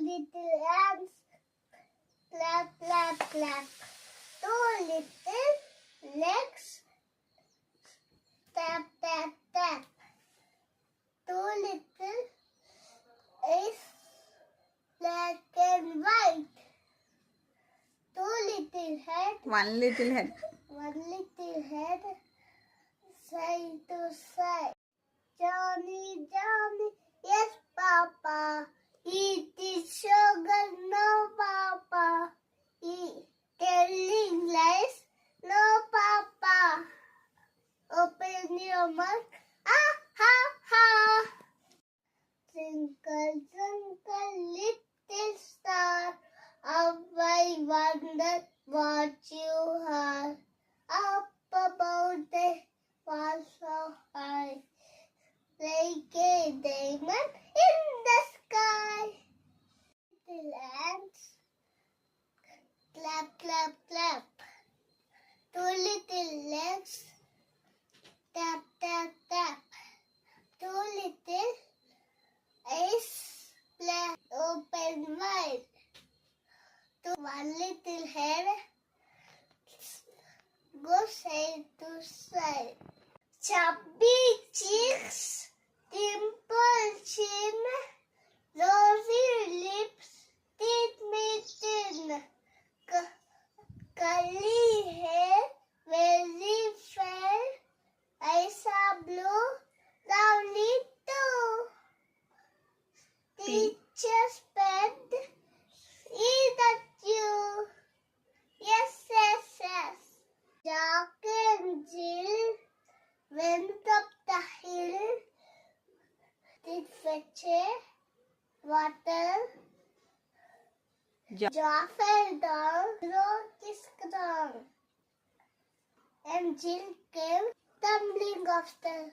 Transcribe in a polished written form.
little ants clap, clap, clap. 2 little legs tap, tap, tap. 2 little eyes black and white. 2 little head. 1 little head. 1 little head side to side. Johnny, Johnny, yes, Papa. Eat is sugar, no, Papa. Eat telling lies, no, Papa. Open your mouth, ah, ha, ha. Twinkle, twinkle, little star, how I wonder what you are. Up above the wall so high, like a diamond in the sky. Little ants clap, clap, clap. 2 little legs tap, tap, tap. 2 little eyes black open wide. 1 little head go side to side. Chubby cheeks, dimple chin, rosy lips, teeth mitten, curly hair, very fair, eyes are blue, lovely too. Teacher's pet, eat at you. Yes, yes, yes. Jack and Jill went up the hill. Did fetch a water. Jack fell down, broke his crown, and Jill came tumbling after.